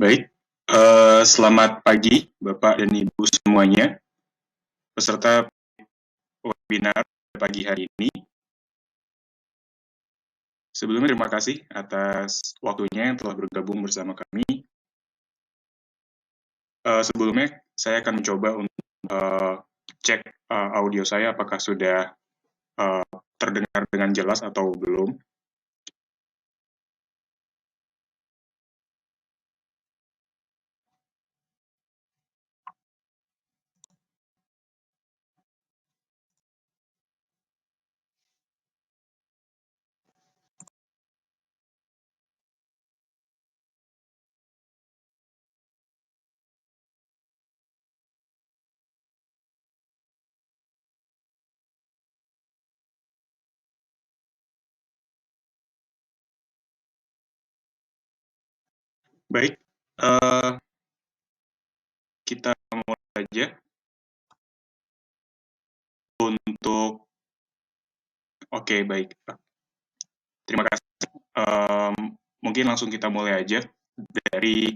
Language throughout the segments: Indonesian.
Baik, selamat pagi Bapak dan Ibu semuanya, peserta webinar pagi hari ini. Sebelumnya terima kasih atas waktunya yang telah bergabung bersama kami. Sebelumnya saya akan mencoba untuk cek audio saya apakah sudah terdengar dengan jelas atau belum. Baik, kita mulai saja. Oke, baik. Terima kasih. Mungkin langsung kita mulai aja dari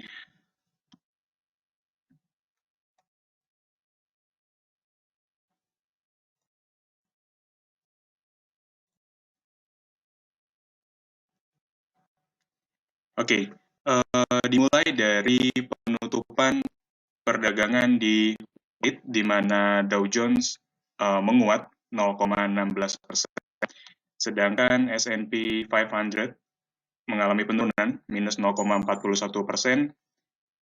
dimulai dari penutupan perdagangan di mana Dow Jones menguat 0,16%, sedangkan S&P 500 mengalami penurunan minus 0,41%,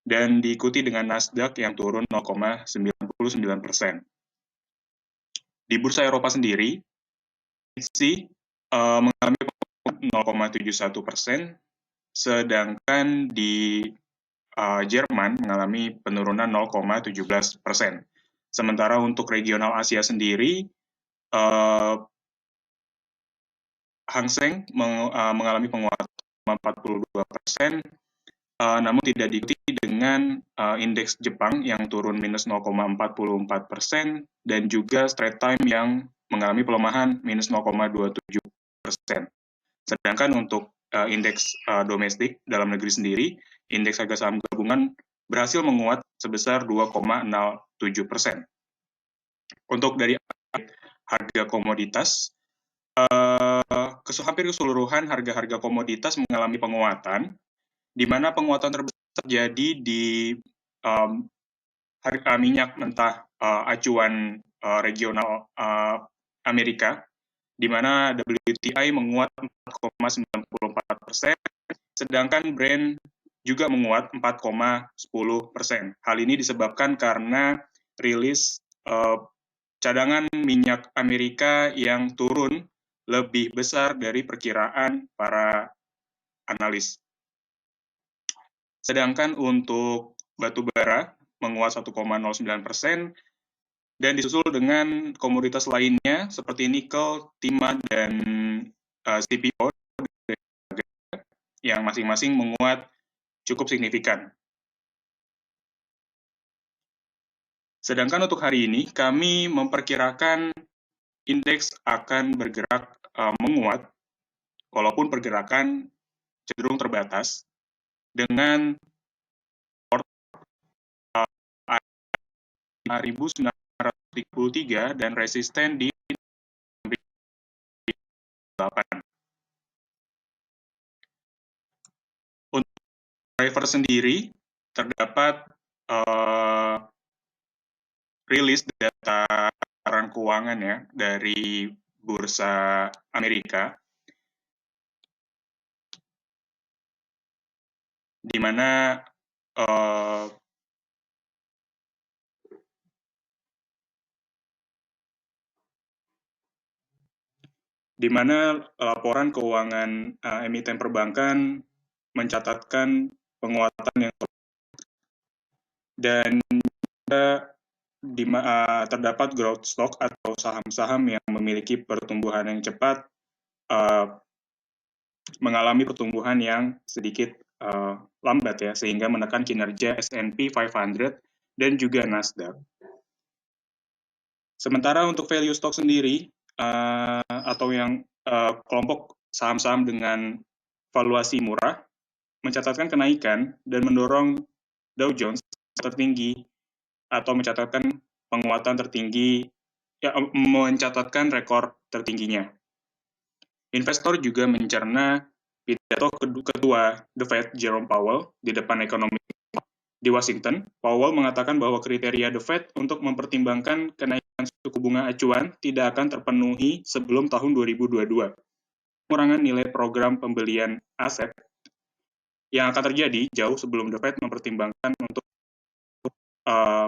dan diikuti dengan Nasdaq yang turun 0,99%. Di bursa Eropa sendiri, FTSE mengalami penurunan 0,71%, sedangkan di Jerman mengalami penurunan 0,17%. Sementara untuk regional Asia sendiri, Hang Seng mengalami penguatan 42%, namun tidak diikuti dengan indeks Jepang yang turun minus 0,44%, dan juga Straits Times yang mengalami pelemahan minus 0,27%. Sedangkan untuk indeks domestik dalam negeri sendiri, indeks harga saham gabungan berhasil menguat sebesar 2,07%. Untuk dari harga komoditas, hampir keseluruhan harga-harga komoditas mengalami penguatan, di mana penguatan terbesar terjadi di harga minyak mentah acuan regional Amerika, di mana WTI menguat 4,94%, sedangkan Brent juga menguat 4,10%. Hal ini disebabkan karena rilis cadangan minyak Amerika yang turun lebih besar dari perkiraan para analis. Sedangkan untuk batu bara menguat 1,09%, dan disusul dengan komoditas lainnya seperti nikel, timah, dan CPO yang masing-masing menguat cukup signifikan. Sedangkan untuk hari ini, kami memperkirakan indeks akan bergerak menguat, walaupun pergerakan cenderung terbatas, dengan 5.933 dan resisten di 8. Untuk driver sendiri, terdapat rilis data laporan keuangan ya dari Bursa Amerika, di mana laporan keuangan emiten perbankan mencatatkan penguatan yang dan terdapat growth stock atau saham-saham yang memiliki pertumbuhan yang cepat mengalami pertumbuhan yang sedikit lambat ya, sehingga menekan kinerja S&P 500 dan juga Nasdaq. Sementara untuk value stock sendiri atau yang kelompok saham-saham dengan valuasi murah mencatatkan kenaikan dan mendorong Dow Jones tertinggi atau mencatatkan penguatan tertinggi, mencatatkan rekor tertingginya. Investor juga mencerna pidato ketua The Fed, Jerome Powell, di depan ekonomi di Washington. Powell mengatakan bahwa kriteria The Fed untuk mempertimbangkan kenaikan suku bunga acuan tidak akan terpenuhi sebelum tahun 2022. Pengurangan nilai program pembelian aset yang akan terjadi jauh sebelum The Fed mempertimbangkan untuk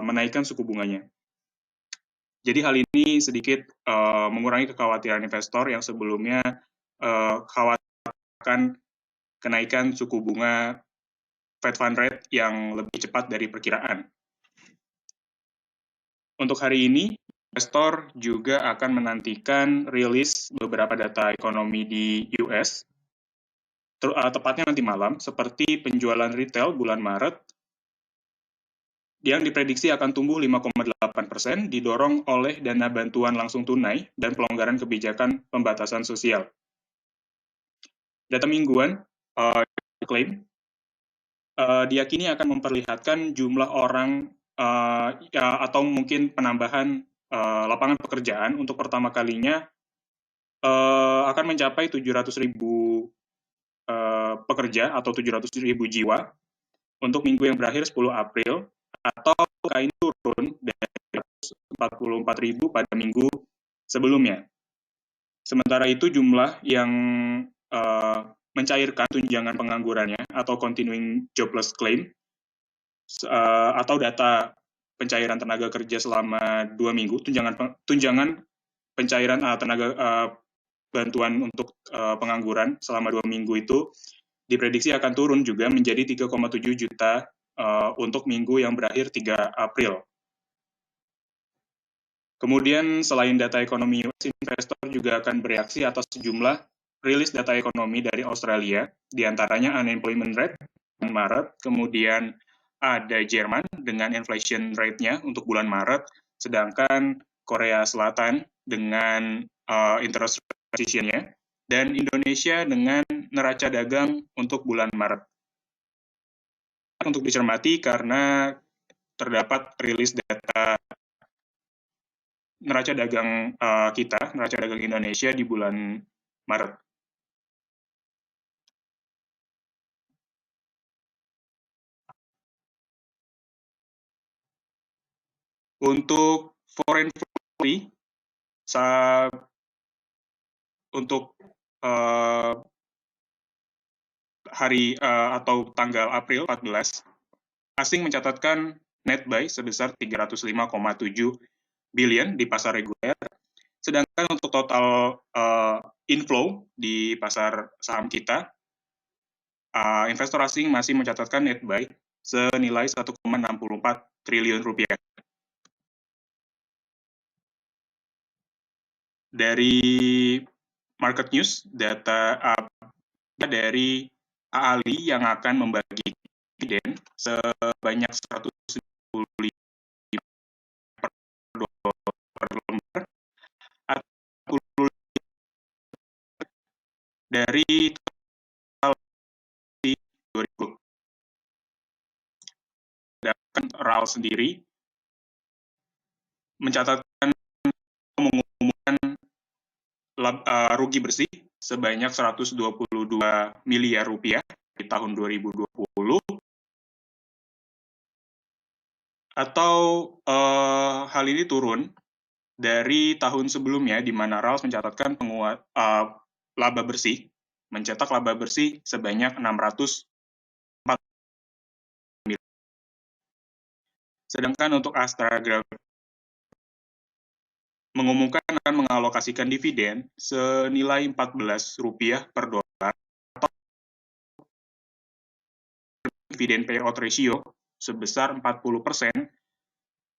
menaikkan suku bunganya. Jadi hal ini sedikit mengurangi kekhawatiran investor yang sebelumnya khawatir akan kenaikan suku bunga Fed Fund Rate yang lebih cepat dari perkiraan. Untuk hari ini, investor juga akan menantikan rilis beberapa data ekonomi di US, tepatnya nanti malam, seperti penjualan retail bulan Maret, yang diprediksi akan tumbuh 5,8%, didorong oleh dana bantuan langsung tunai dan pelonggaran kebijakan pembatasan sosial. Data mingguan klaim diyakini akan memperlihatkan jumlah orang atau mungkin penambahan lapangan pekerjaan untuk pertama kalinya akan mencapai 700.000 pekerja atau 700.000 jiwa untuk minggu yang berakhir 10 April, atau kain turun dari 44.000 pada minggu sebelumnya. Sementara itu jumlah yang mencairkan tunjangan penganggurannya atau continuing jobless claim atau data pencairan tenaga kerja selama 2 minggu, tunjangan pencairan tenaga bantuan untuk pengangguran selama 2 minggu itu diprediksi akan turun juga menjadi 3,7 juta untuk minggu yang berakhir 3 April. Kemudian selain data ekonomi US, investor juga akan bereaksi atas sejumlah rilis data ekonomi dari Australia, diantaranya unemployment rate bulan Maret, kemudian ada Jerman dengan inflation rate-nya untuk bulan Maret, sedangkan Korea Selatan dengan interest rate-nya, dan Indonesia dengan neraca dagang untuk bulan Maret. Untuk dicermati karena terdapat rilis data neraca dagang neraca dagang Indonesia di bulan Maret. Untuk foreign policy, untuk hari atau tanggal April 14, asing mencatatkan net buy sebesar 305,7 billion di pasar reguler, sedangkan untuk total inflow di pasar saham kita, investor asing masih mencatatkan net buy senilai 1,64 triliun rupiah. Dari market news, data dari ahli yang akan membagi dividen sebanyak 195 per lembar atau dari total 2000. Sedangkan RAL sendiri mencatatkan mengumumkan rugi bersih sebanyak 122 miliar rupiah di tahun 2020, atau hal ini turun dari tahun sebelumnya di mana RALS mencatatkan laba bersih, mencetak laba bersih sebanyak 604 miliar. Sedangkan untuk Astra mengumumkan akan mengalokasikan dividen senilai Rp14 per dolar atau dividen payout ratio sebesar 40%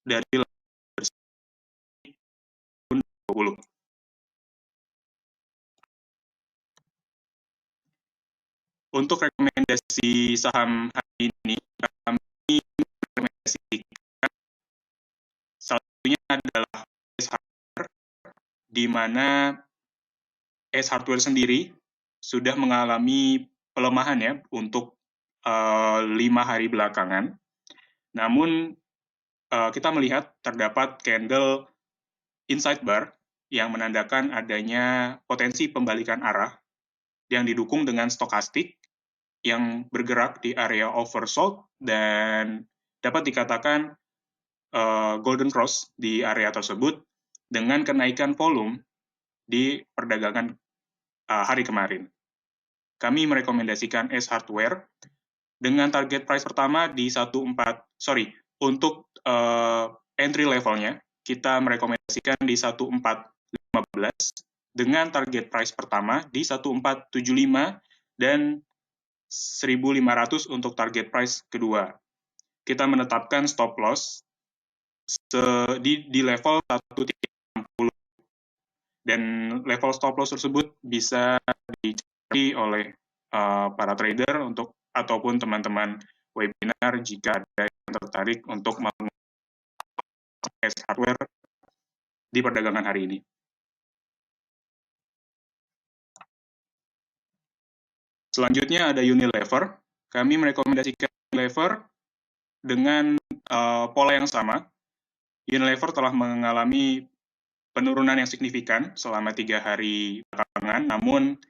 dari laba bersih 2020. Untuk rekomendasi saham hari ini, kami merekomendasikan salah satunya adalah ACE Hardware, di mana ACE Hardware sendiri sudah mengalami pelemahan ya untuk 5 hari belakangan. Namun, kita melihat terdapat candle inside bar yang menandakan adanya potensi pembalikan arah yang didukung dengan stokastik yang bergerak di area oversold dan dapat dikatakan golden cross di area tersebut dengan kenaikan volume di perdagangan hari kemarin. Kami merekomendasikan S Hardware dengan target price pertama di 14, untuk entry levelnya kita merekomendasikan di 1415 dengan target price pertama di 1475 dan 1.500 untuk target price kedua. Kita menetapkan stop loss di level 1.60 dan level stop loss tersebut bisa dicari oleh para trader ataupun teman-teman webinar jika ada yang tertarik untuk menggunakan hardware di perdagangan hari ini. Selanjutnya ada Unilever. Kami merekomendasikan Unilever dengan pola yang sama. Unilever telah mengalami penurunan yang signifikan selama 3 hari belakangan, namun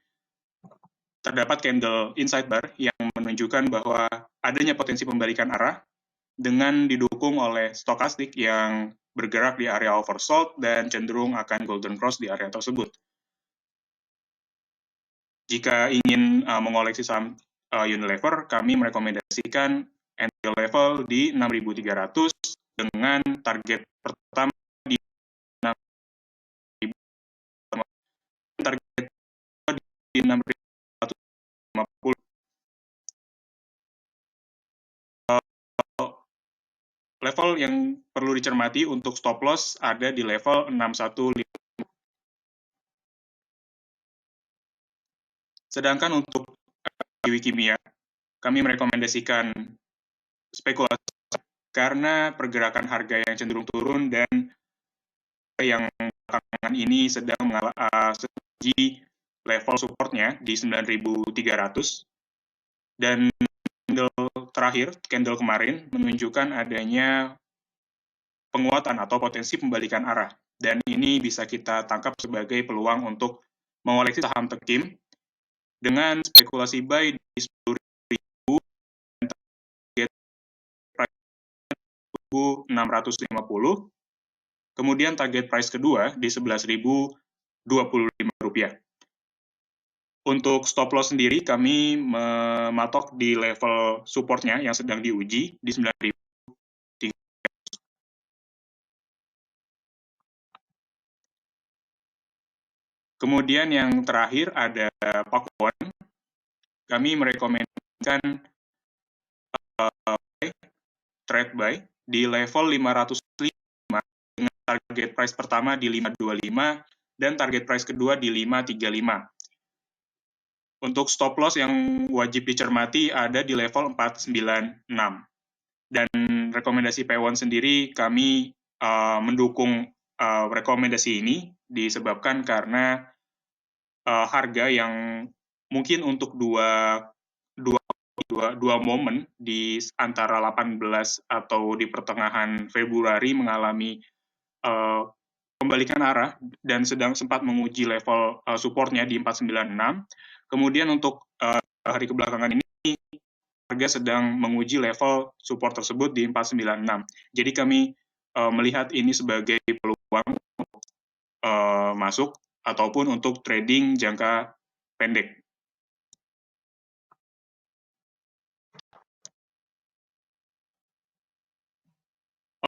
terdapat candle inside bar yang menunjukkan bahwa adanya potensi pembalikan arah dengan didukung oleh stokastik yang bergerak di area oversold dan cenderung akan golden cross di area tersebut. Jika ingin mengoleksi saham Unilever, kami merekomendasikan entry level di 6.300 dengan target pertama di 6.000, target di 6.150. Level yang perlu dicermati untuk stop loss ada di level 615. Sedangkan untuk Kiwi Kimia, kami merekomendasikan spekulasi karena pergerakan harga yang cenderung turun dan yang belakangan ini sedang mengalami level supportnya di 9.300 dan candle kemarin menunjukkan adanya penguatan atau potensi pembalikan arah dan ini bisa kita tangkap sebagai peluang untuk mengoleksi saham Tekim dengan spekulasi buy di 10.000 dan target price 1.650, kemudian target price kedua di 11.025 rupiah. Untuk stop loss sendiri kami mematok di level supportnya yang sedang diuji di 9.000. Kemudian yang terakhir ada Pakuan. Kami merekomendasikan trade buy di level 505 dengan target price pertama di 525 dan target price kedua di 535. Untuk stop loss yang wajib dicermati ada di level 496. Dan rekomendasi P1 sendiri kami mendukung rekomendasi ini disebabkan karena harga yang mungkin untuk dua momen di antara 18 atau di pertengahan Februari mengalami pembalikan arah dan sempat menguji level supportnya di 496. Kemudian untuk hari kebelakangan ini harga sedang menguji level support tersebut di 496. Jadi kami melihat ini sebagai peluang masuk ataupun untuk trading jangka pendek.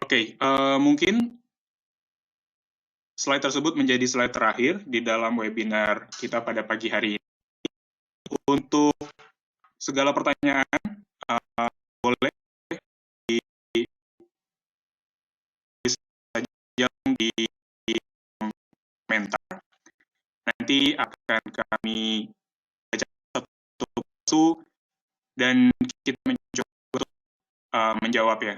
Oke, mungkin slide tersebut menjadi slide terakhir di dalam webinar kita pada pagi hari ini. Untuk segala pertanyaan, boleh di komentar. Nanti akan kami baca satu persatu dan kita mencoba untuk menjawab ya.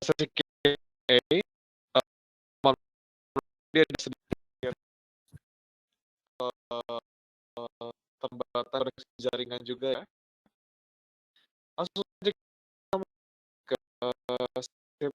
sesi Q&A, dia ada sedikit terbatas jaringan juga ya. Langsung aja ke sesi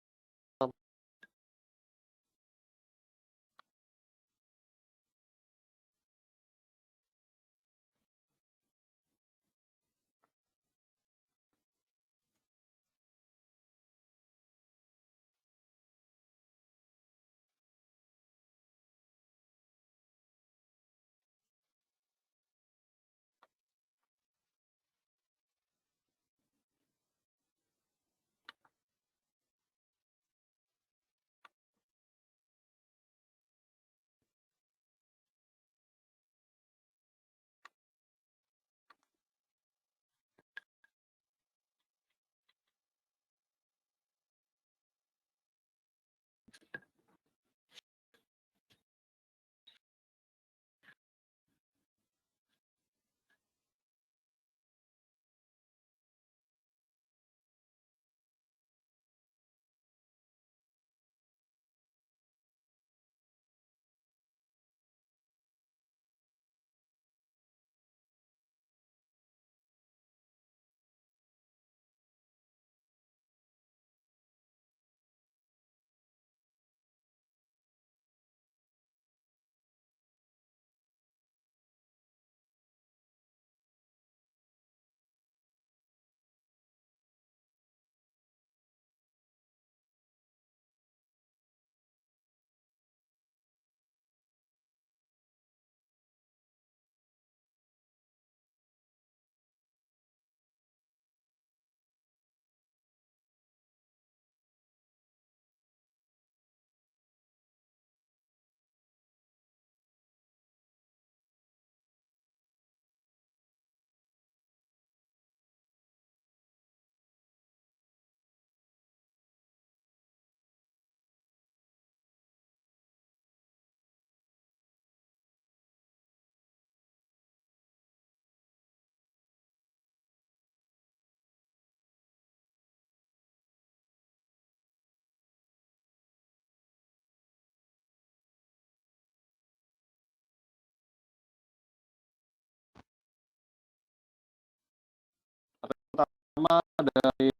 pertama dari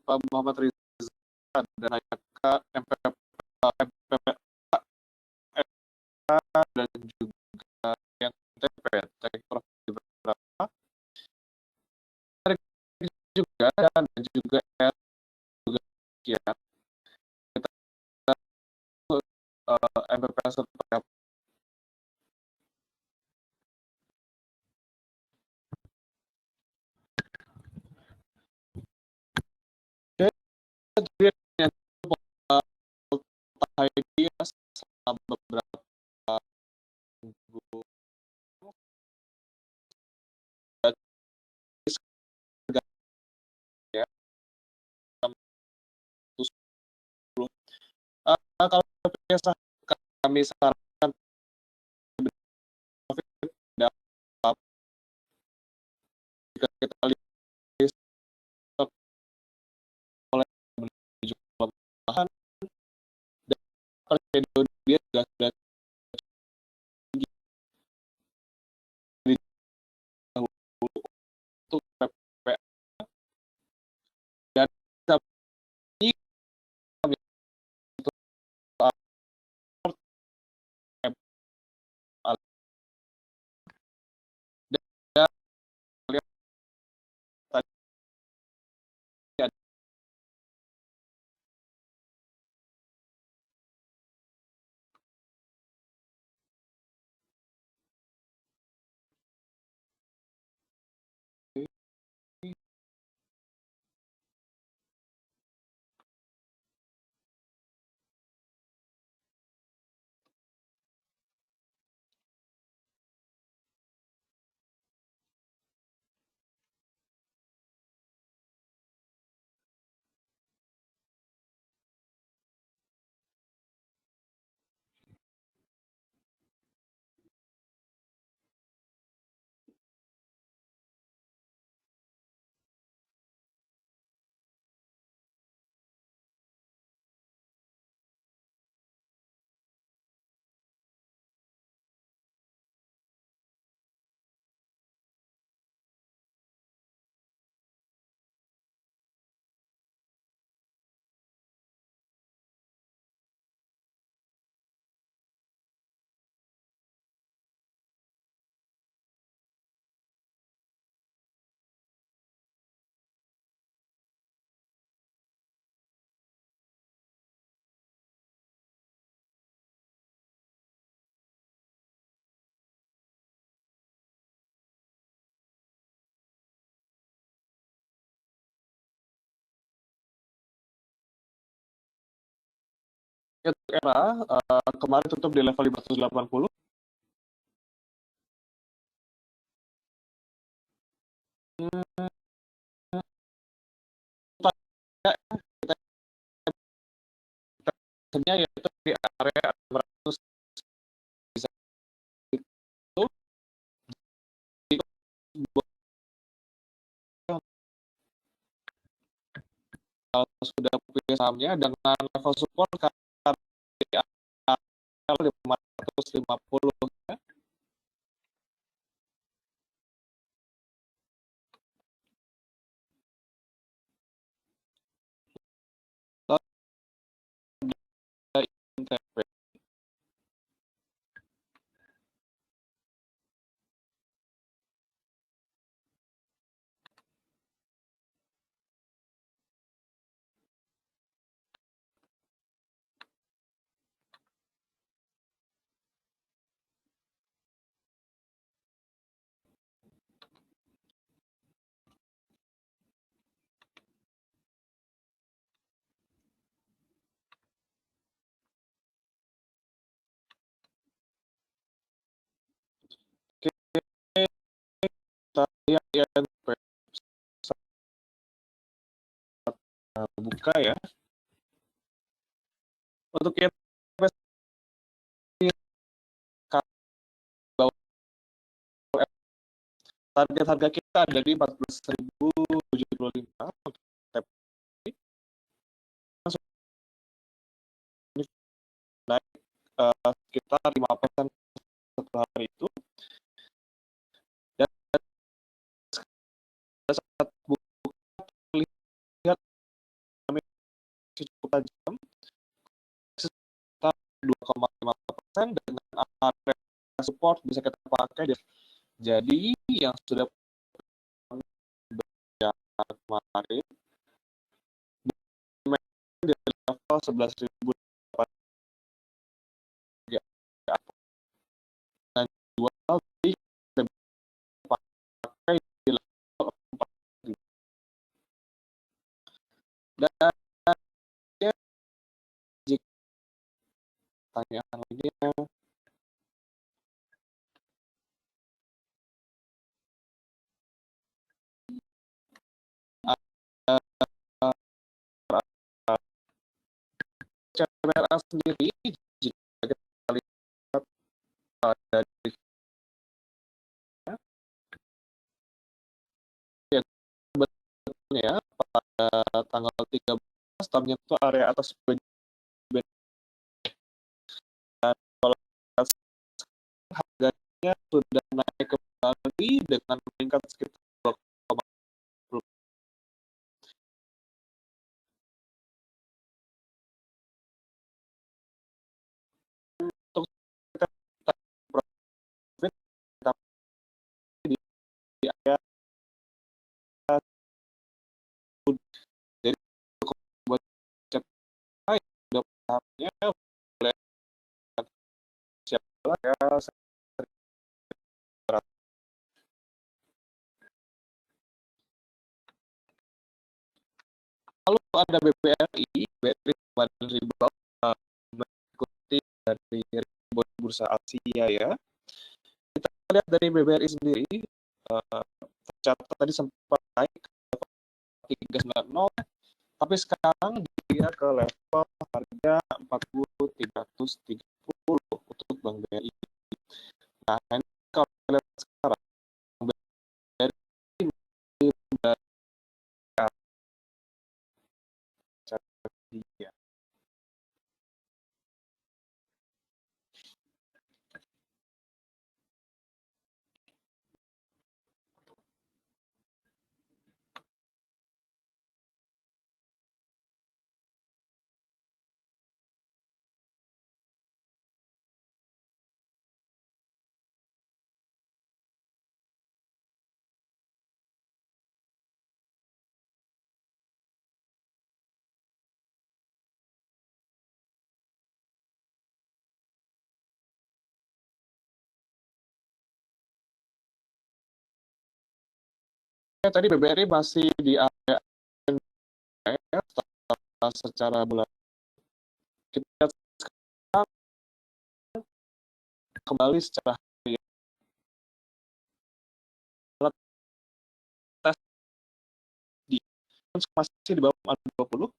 Pak Muhammad Riza dan Ayaka MPPA dan juga yang TPT Provinsi berapa juga dan juga juga sekian kita MPPA seperti apa. Jadi yang idea selama beberapa minggu ya kalau kami sarankan jika kita lihat oleh menuju bahan dan kalau dia sudah tinggi di dahulu untuk PPA dan kami untuk dan lihat tadi era kemarin tutup di level 580. Kita yaitu di area 600 bisa itu sudah punya sahamnya dengan level support di area 550 ya. Kita lihat INP buka ya. Untuk INP target harga kita ada di 14.075 untuk naik sekitar 5% setelah hari itu. Dan saat buka lihat kami cukup tajam sekitar 2,5% dengan area support bisa kita pakai. Jadi yang sudah kemarin di level 11.000 dan jual di pakai di level 4.000. Dan jika pertanyaan lainnya CBRA sendiri jika kita lihat dari ya pada tanggal 13 ternyata area atas dan kalau harganya sudah naik kembali dengan meningkat sekitar 2,10. Untuk profit di area jadi buat cepat dapatnya boleh siapa ya. Lalu ada BBRI kemarin mengikuti dari bursa Asia ya. Kita lihat dari BBRI sendiri tercatat tadi sempat naik ke 390, tapi sekarang dia ke level harga 40.330 untuk Bank BRI. Nah, ini kalau kita lihat sekarang BRI dia. Tadi BBRI masih di area secara bulan. Kita kembali secara harian. Alat tes di masih di bawah 20,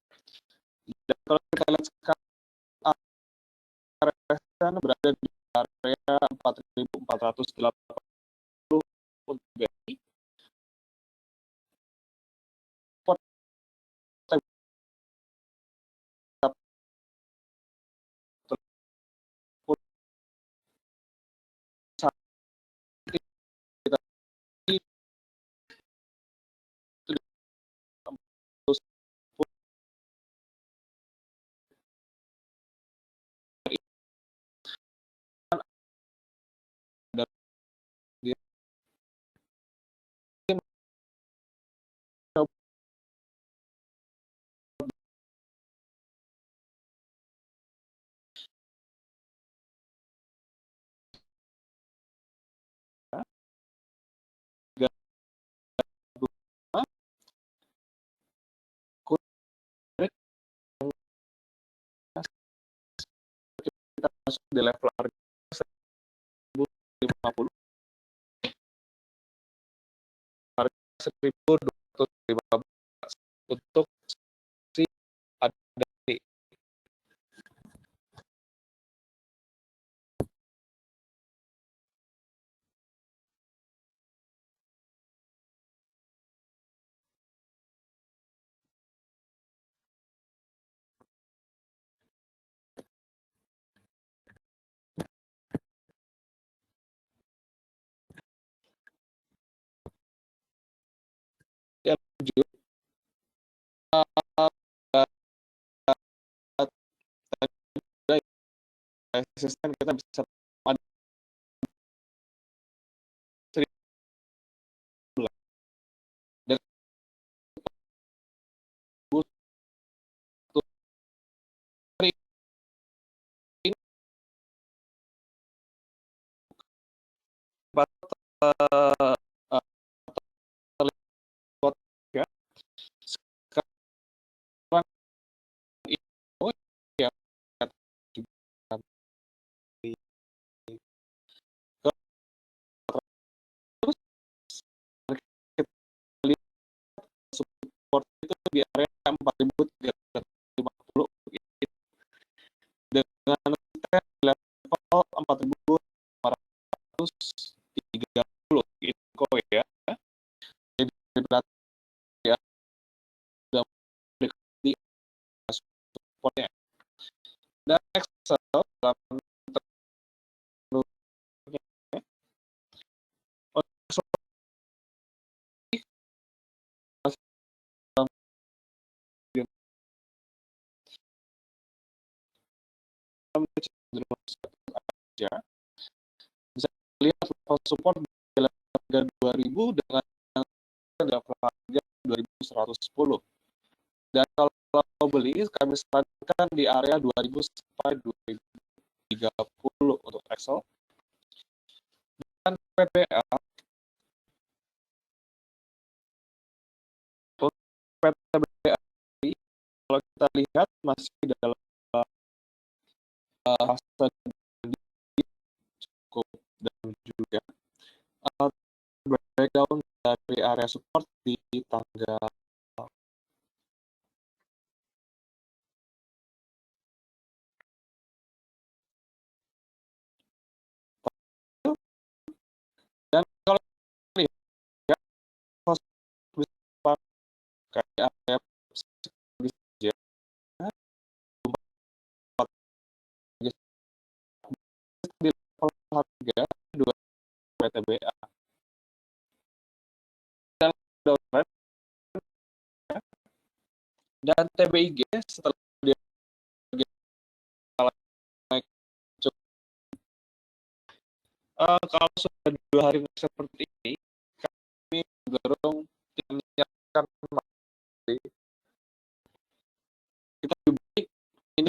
dan kalau kita lihat sekarang area berada di area 4.480 untuk BRI. Kita masuk di level harga 1.050, harga 1.215 untuk si ada di yang lanjut. Resisten kita bisa ada 1.000 dan terlihat ya sekarang itu ya terus kita lihat support itu di area 4.350 dengan level 4.530 itu ya. Jadi berarti ya sudah mendekati supportnya. Dan Excel dalam aja bisa lihat level support di level harga 2000 dengan level harga 2110. Dan kalau beli kami sarankan di area 2000 sampai 2030 untuk Excel. Dan PPA kalau kita lihat masih dalam fase cukup dan juga breakdown dari area support di tanggal dan kalau lihat ya, kayak area di level harga 2 PTBA dan TBIG setelah dia naik cukup kalau sudah 2 hari seperti ini kami mendorong menyiapkan materi kita lebih baik ini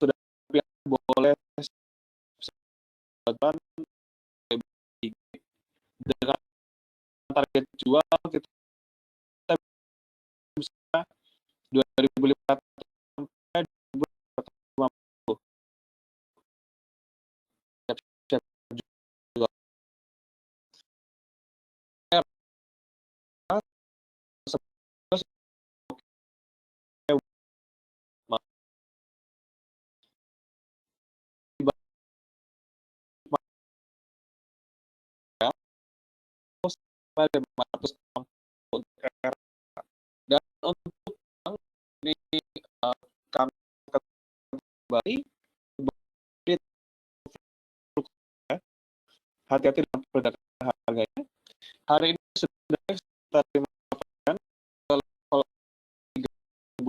sudah pihak boleh dengan target jual kita bisa 2.500 sampai 560 TR. Dan untuk bank ini kami kembali hati-hati dengan perdagangan harganya. Hari ini sudah sekitar 5% kalau 3.000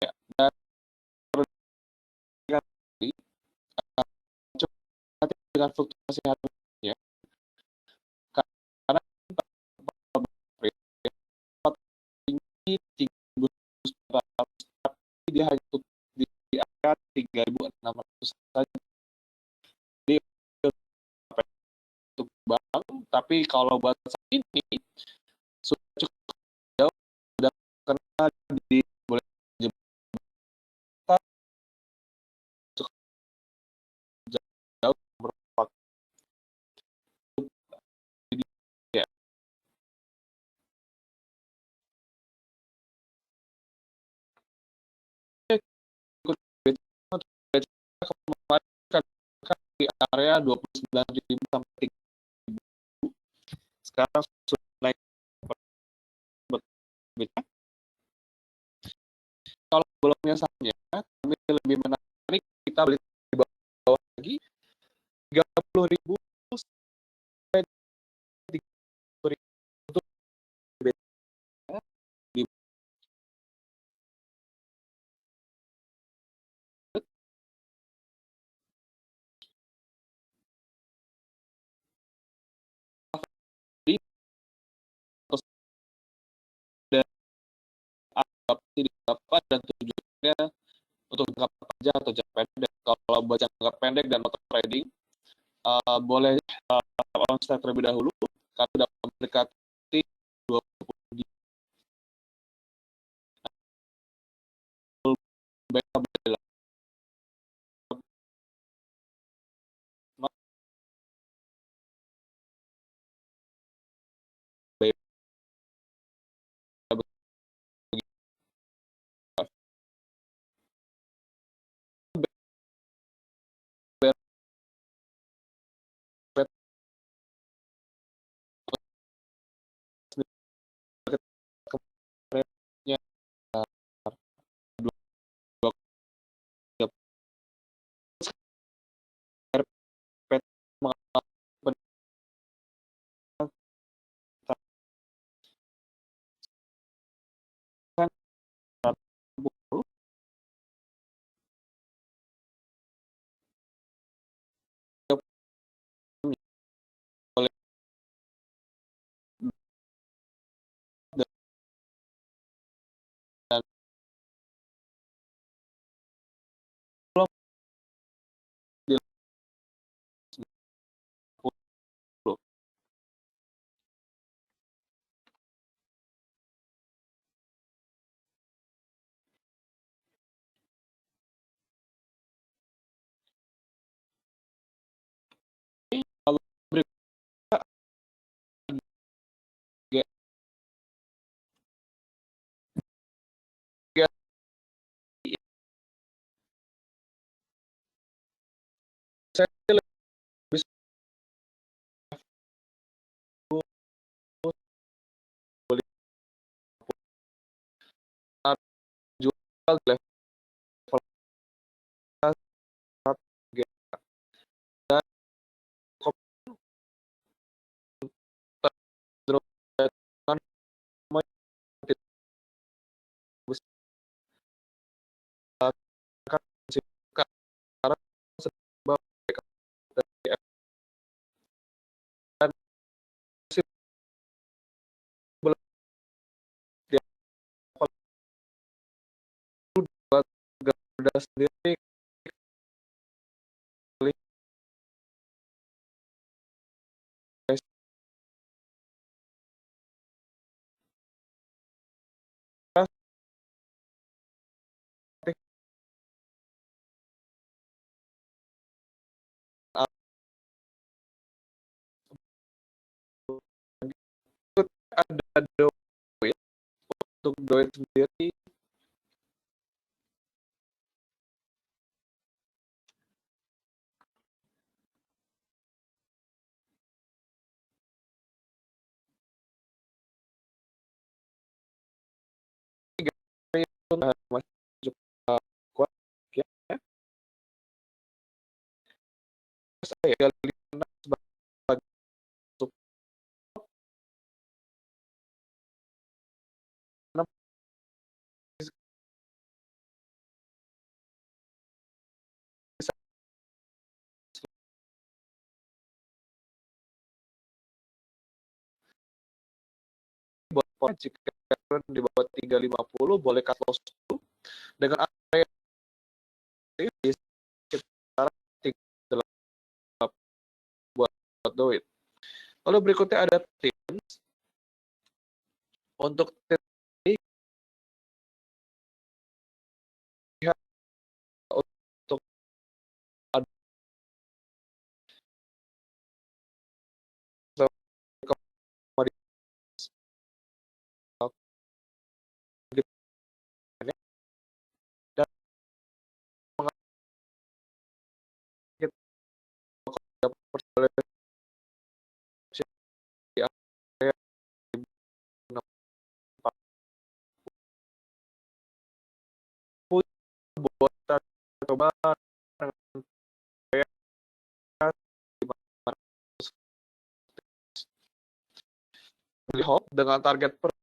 ya. Dan perdagangan hati dengan fluktuasi harganya karena tinggi 3.900 tapi dia hanya di angka 3.600 saja. Jadi untuk bank, tapi kalau buat saat ini sudah cukup jauh, sudah kena di boleh jembatan cukup jauh merupakan ya. Kemarin kan di area 29.000 sampai 30.000. Sekarang sudah naik. Kalau belumnya sahamnya, kami lebih menarik kita beli di bawah lagi 30.000 sampai 30.000 untuk di dan dapat dan tujuannya untuk jangka panjang atau jangka pendek. Kalau buat jangka pendek dan motor trading, boleh onsite terlebih dahulu. Kami dapat mendekati 20 jual level dan Garuda sendiri ada duit untuk duit sendiri masih cukup kuat ya. Saya lihat sebagai jika di bawah 350 boleh cut loss dulu dengan area di sekitar 38 buat duit. Lalu berikutnya ada tips untuk untuk buat coba dengan target per